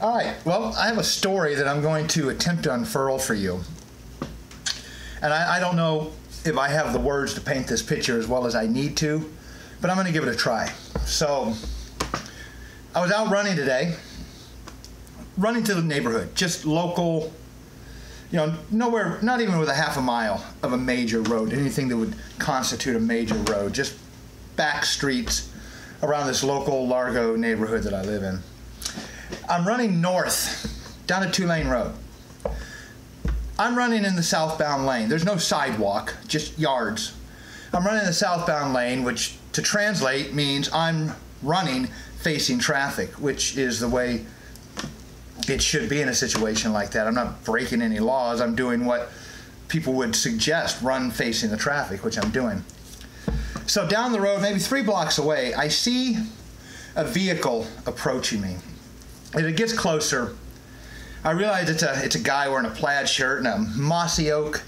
All right, well, I have a story that I'm going to attempt to unfurl for you. And I don't know if I have the words to paint this picture as well as I need to, but I'm going to give it a try. So, I was out running today, running to the neighborhood, just local, you know, nowhere, not even with a half a mile of a major road, anything that would constitute a major road, just back streets around this local Largo neighborhood that I live in. I'm running north down a 2-lane road. I'm running in the southbound lane. There's no sidewalk, just yards. I'm running the southbound lane, which to translate means I'm running facing traffic, which is the way it should be in a situation like that. I'm not breaking any laws. I'm doing what people would suggest, run facing the traffic, which I'm doing. So down the road, maybe 3 blocks away, I see a vehicle approaching me. As it gets closer, I realize it's a guy wearing a plaid shirt and a mossy oak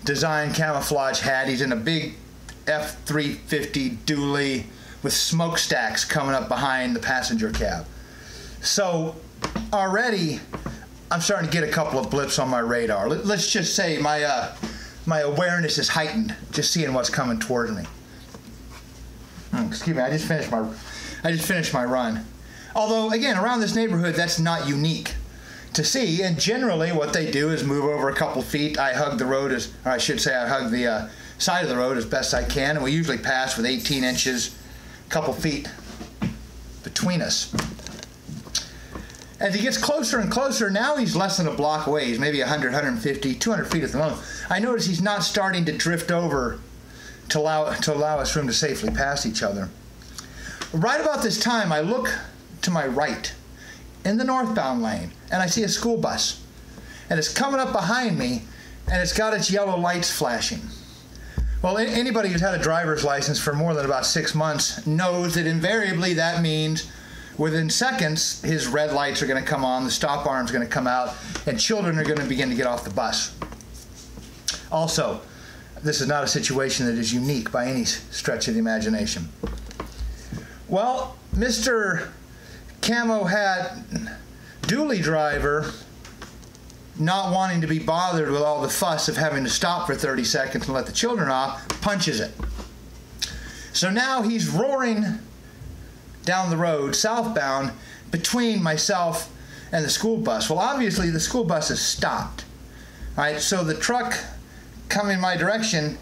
design camouflage hat. He's in a big F-350 dually with smokestacks coming up behind the passenger cab. So already I'm starting to get a couple of blips on my radar. Let's just say my awareness is heightened just seeing what's coming towards me. Excuse me, I just finished my run. Although, again, around this neighborhood, that's not unique to see. And generally, what they do is move over a couple feet. I hug the road, or I should say I hug the side of the road as best I can. And we usually pass with 18 inches, a couple feet between us. As he gets closer and closer, now he's less than a block away. He's maybe 100, 150, 200 feet at the moment. I notice he's not starting to drift over to allow us room to safely pass each other. Right about this time, I look to my right in the northbound lane, and I see a school bus. And it's coming up behind me, and it's got its yellow lights flashing. Well, anybody who's had a driver's license for more than about 6 months knows that invariably that means within seconds, his red lights are going to come on, the stop arm's going to come out, and children are going to begin to get off the bus. Also, this is not a situation that is unique by any stretch of the imagination. Well, Mr. Camo Hat dually driver, not wanting to be bothered with all the fuss of having to stop for 30 seconds and let the children off, punches it. So now he's roaring down the road, southbound, between myself and the school bus. Well, obviously the school bus has stopped. All right, so the truck coming my direction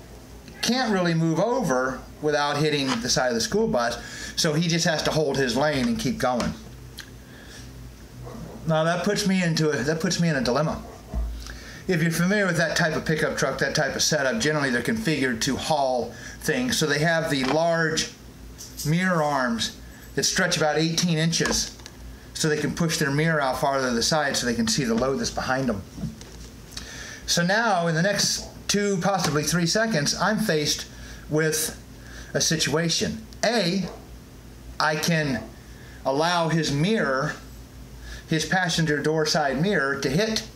can't really move over without hitting the side of the school bus, so he just has to hold his lane and keep going. Now that puts me in a dilemma. If you're familiar with that type of pickup truck, that type of setup, generally they're configured to haul things. So they have the large mirror arms that stretch about 18 inches so they can push their mirror out farther to the side so they can see the load that's behind them. So now in the next 2, possibly 3 seconds, I'm faced with a situation. A, I can allow his mirror, his passenger door side mirror, to hit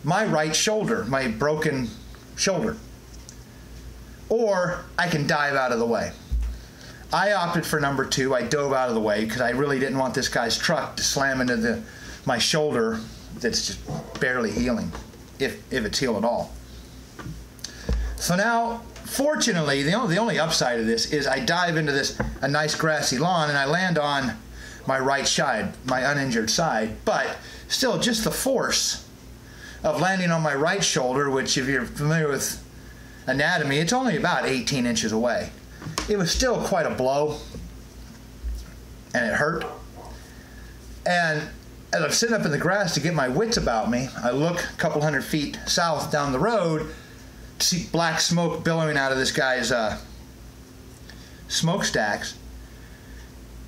my right shoulder, my broken shoulder. Or I can dive out of the way. I opted for number 2. I dove out of the way because I really didn't want this guy's truck to slam into my shoulder that's just barely healing, if it's healed at all. So now, fortunately, the only upside of this is I dive into a nice grassy lawn and I land on my right side, my uninjured side, but still just the force of landing on my right shoulder, which if you're familiar with anatomy, it's only about 18 inches away. It was still quite a blow, and it hurt. And as I'm sitting up in the grass to get my wits about me, I look a couple hundred feet south down the road to see black smoke billowing out of this guy's smokestacks.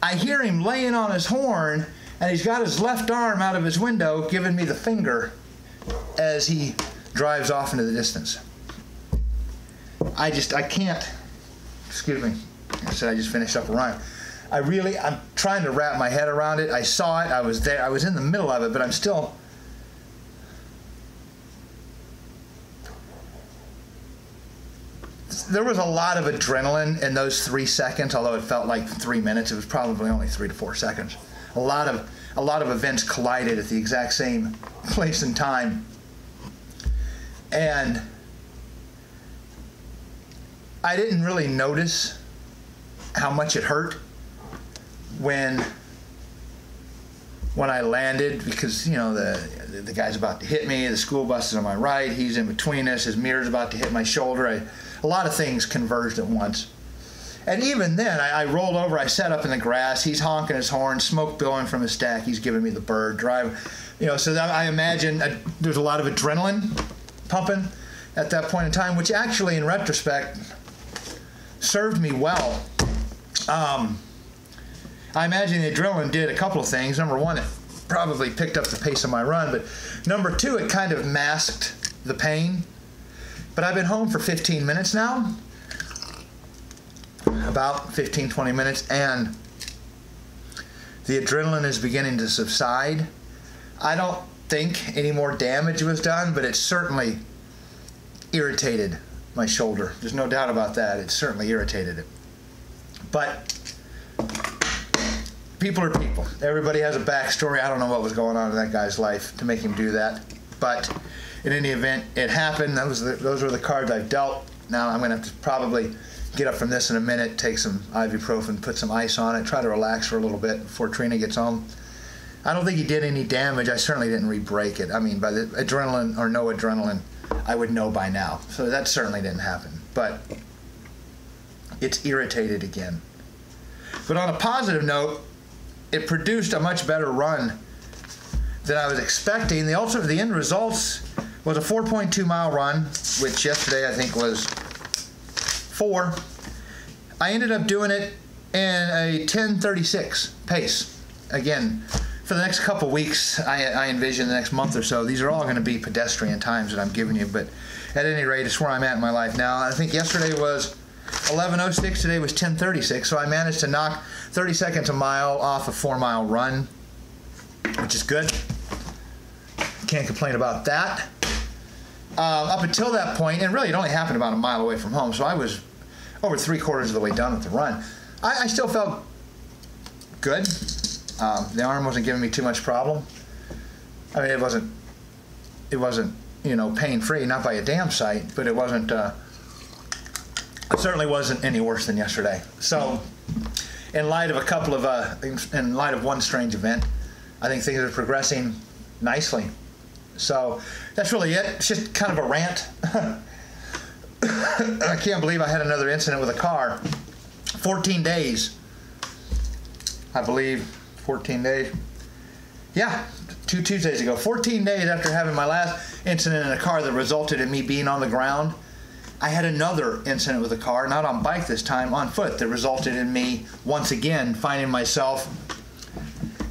I hear him laying on his horn, and he's got his left arm out of his window giving me the finger as he drives off into the distance. I can't, excuse me, I said I just finished up a rhyme. I'm trying to wrap my head around it. I saw it, I was there, I was in the middle of it, but I'm still, there was a lot of adrenaline in those 3 seconds, although it felt like 3 minutes. It was probably only 3 to 4 seconds. a lot of events collided at the exact same place and time. And I didn't really notice how much it hurt when I landed, because the guy's about to hit me, the school bus is on my right, he's in between us, his mirror's about to hit my shoulder. A lot of things converged at once. And even then, I rolled over, I sat up in the grass, he's honking his horn, smoke billowing from his stack, he's giving me the bird, so that I imagine there's a lot of adrenaline pumping at that point in time, which actually, in retrospect, served me well. I imagine the adrenaline did a couple of things. Number one, it probably picked up the pace of my run, but number two, it kind of masked the pain. But I've been home for 15 minutes now, about 15, 20 minutes, and the adrenaline is beginning to subside. I don't think any more damage was done, but it certainly irritated my shoulder. There's no doubt about that. It certainly irritated it. But people are people. Everybody has a backstory. I don't know what was going on in that guy's life to make him do that. But in any event, it happened. Those were the cards I've dealt. Now I'm going to have to probably get up from this in a minute, take some ibuprofen, put some ice on it, try to relax for a little bit before Trina gets home. I don't think he did any damage. I certainly didn't re-break it. I mean, by the adrenaline or no adrenaline, I would know by now. So that certainly didn't happen. But it's irritated again. But on a positive note, it produced a much better run than I was expecting. The end results was a 4.2 mile run, which yesterday I think was 4. I ended up doing it in a 10:36 pace. Again, for the next couple weeks, I envision the next month or so, these are all going to be pedestrian times that I'm giving you, but at any rate, it's where I'm at in my life now. I think yesterday was 11:06, today was 10:36, so I managed to knock 30 seconds a mile off a 4-mile run, which is good. Can't complain about that. Up until that point, and really it only happened about a mile away from home, so I was over 3/4 of the way done with the run. I still felt good. The arm wasn't giving me too much problem. I mean, it wasn't pain-free, not by a damn sight, but it wasn't. It certainly wasn't any worse than yesterday. So, in light of one strange event, I think things are progressing nicely. So that's really it. It's just kind of a rant. I can't believe I had another incident with a car. 14 days, I believe. 14 days. Yeah, 2 Tuesdays ago. 14 days after having my last incident in a car that resulted in me being on the ground, I had another incident with a car, not on bike this time, on foot, that resulted in me once again finding myself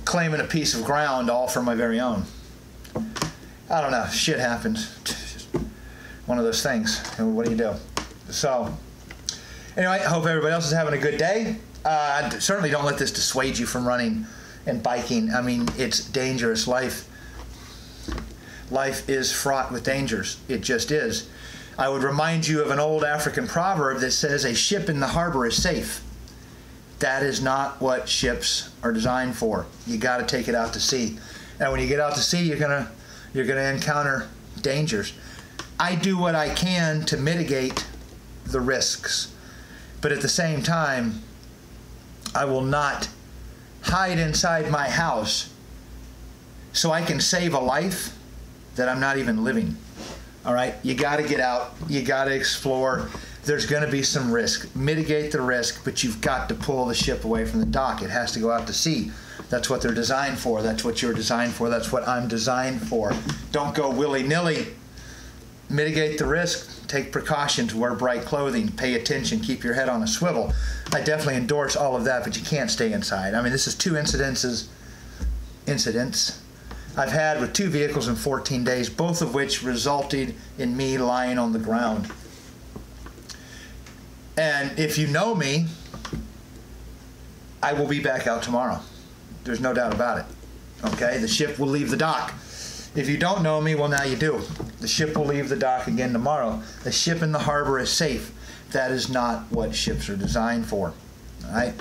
claiming a piece of ground all for my very own. I don't know. Shit happens. Just one of those things. And what do you do? So, anyway, I hope everybody else is having a good day. Certainly don't let this dissuade you from running and biking. I mean, it's dangerous. Life is fraught with dangers. It just is. I would remind you of an old African proverb that says, a ship in the harbor is safe. That is not what ships are designed for. You got to take it out to sea. And when you get out to sea, you're gonna encounter dangers. I do what I can to mitigate the risks, but at the same time, I will not hide inside my house so I can save a life that I'm not even living. All right, you got to get out, you got to explore. There's going to be some risk. Mitigate the risk, but you've got to pull the ship away from the dock. It has to go out to sea. That's what they're designed for. That's what you're designed for. That's what I'm designed for. Don't go willy-nilly. Mitigate the risk. Take precautions. Wear bright clothing. Pay attention. Keep your head on a swivel. I definitely endorse all of that, but you can't stay inside. I mean, this is 2 incidents I've had with 2 vehicles in 14 days, both of which resulted in me lying on the ground. And if you know me, I will be back out tomorrow. There's no doubt about it. Okay? The ship will leave the dock. If you don't know me, well, now you do. The ship will leave the dock again tomorrow. The ship in the harbor is safe. That is not what ships are designed for. All right?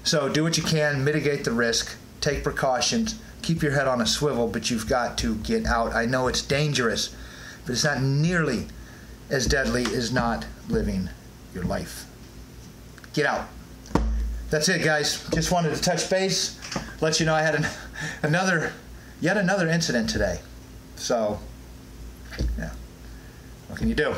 So do what you can, mitigate the risk, take precautions, keep your head on a swivel, but you've got to get out. I know it's dangerous, but it's not nearly as deadly as not living your life. Get out. That's it, guys. Just wanted to touch base, let you know I had yet another incident today. So, yeah, what can you do?